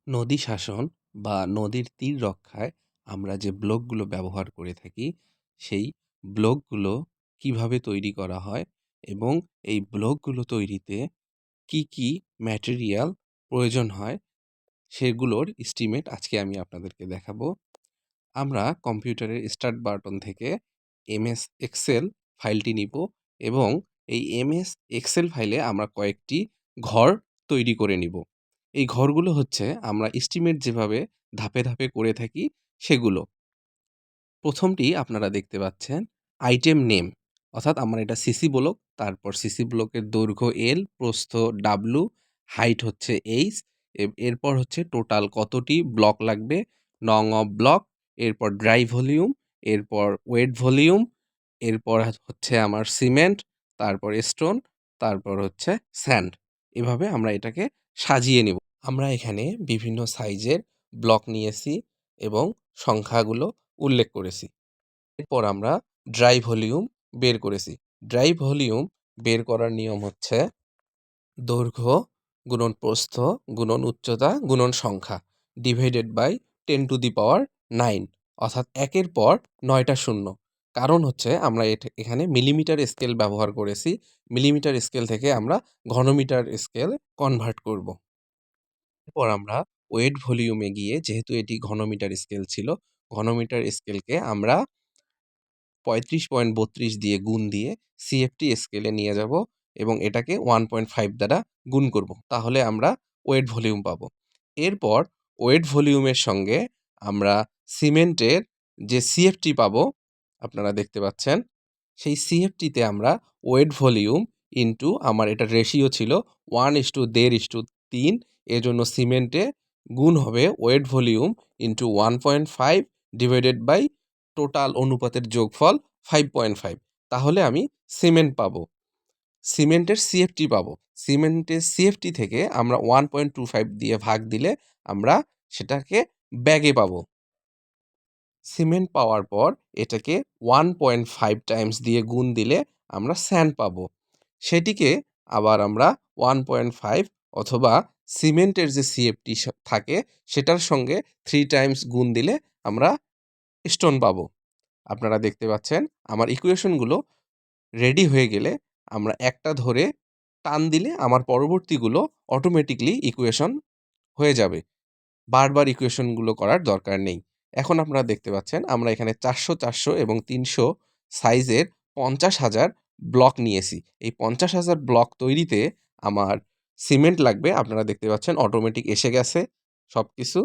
নদী শাসন বা নদীর তীর রক্ষায় আমরা যে ব্লকগুলো ব্যবহার করে থাকি, সেই ব্লকগুলো কিভাবে তৈরি করা হয় এবং এই ব্লকগুলো তৈরিতে কি, কি ম্যাটেরিয়াল প্রয়োজন হয় সেগুলোর estimate আজকে আমি আপনাদেরকে দেখাবো। আমরা কম্পিউটারের স্টার্ট বাটন থেকে এমএস এক্সেল ফাইলটি নিবো এবং এই এমএস এক্সেল ফাইলে আমরা কয়েকটি ঘর তৈরি করে নিব। এই ঘরগুলো হচ্ছে আমরা এস্টিমেট যেভাবে ধাপে, ধাপে করে থাকি সেগুলো। ১ম টি আপনারা দেখতে পাচ্ছেন আইটেম নেম, অর্থাৎ আমার এটা সিসি ব্লক, তারপর সিসি ব্লকের দৈর্ঘ্য L, প্রস্থ W, হাইট হচ্ছে H, এরপর হচ্ছে টোটাল কতটি ব্লক লাগবে, নং অফ ব্লক, এরপর ড্রাই ভলিউম, এরপর ওয়েট ভলিউম, এরপর হচ্ছে আমার সিমেন্ট, তারপর স্টোন, তারপর হচ্ছে স্যান্ড। এভাবে আমরা এটাকে সাজিয়ে নিব। আমরা এখানে বিভিন্ন সাইজের ব্লক নিয়েছি এবং সংখ্যাগুলো উল্লেখ করেছি। এরপর আমরা ড্রাই ভলিউম বের করেছি। ড্রাই ভলিউম বের করার নিয়ম হচ্ছে দৈর্ঘ্য গুণন প্রস্থ গুণন উচ্চতা গুণন সংখ্যা ডিভাইডেড বাই 10 টু দি পাওয়ার 9, অর্থাৎ ১-এর পর ৯টা শূন্য। কারণ হচ্ছে আমরা এখানে মিলিমিটার স্কেল ব্যবহার করেছি। মিলিমিটার স্কেল থেকে আমরা ঘনমিটার স্কেল কনভার্ট করব। এরপর আমরা ওয়েট ভলিউমে গিয়ে, যেহেতু এটি ঘনমিটার স্কেল ছিল, ঘনমিটার স্কেলকে আমরা ৩৫.৩২ দিয়ে গুণ দিয়ে সিএফটি স্কেলে নিয়ে যাব এবং এটাকে ১.৫ দ্বারা গুণ করব। তাহলে আমরা ওয়েট ভলিউম পাবো। এরপর ওয়েট ভলিউমের সঙ্গে আমরা সিমেন্টের যে সিএফটি পাবো, আপনারা দেখতে পাচ্ছেন, সেই সিএফটিতে আমরা ওয়েট ভলিউম ইনটু আমার এটার রেশিও ছিল ১:১.৫:৩, এজন্য সিমেন্টে গুণ হবে ওয়েট ভলিউম ইনটু ১.৫ ডিভাইডেড বাই টোটাল অনুপাতের যোগফল 5.5। তাহলে আমি সিমেন্ট পাবো। সিমেন্টের সিএফটি পাবো। সিমেন্টের সিএফটি থেকে আমরা 1.25 দিয়ে ভাগ দিলে আমরা সেটাকে ব্যাগে পাবো। সিমেন্ট পাওয়ার পর এটাকে 1.5 টাইমস দিয়ে গুণ দিলে আমরা স্যান্ড পাবো। সেটিকে আবার আমরা 1.5 অথবা সিমেন্টের যে সিএফটি থাকে সেটার সঙ্গে 3 টাইমস গুণ দিলে আমরা স্টোন পাবো। আপনারা দেখতে পাচ্ছেন আমার ইকুয়েশনগুলো রেডি হয়ে গেলে আমরা একটা ধরে টান দিলে আমার পরবর্তীগুলো অটোমেটিক্যালি ইকুয়েশন হয়ে যাবে। বারবার ইকুয়েশনগুলো করার দরকার নেই। এখন আপনারা দেখতে পাচ্ছেন আমরা এখানে ৪০০, ৪০০ এবং ৩০০ সাইজের ৫০,০০০ ব্লক নিয়েছি। এই ৫০,০০০ ব্লক তৈরিতে আমার সিমেন্ট লাগবে। আপনারা দেখতে পাচ্ছেন অটোমেটিক এসে গেছে সবকিছু।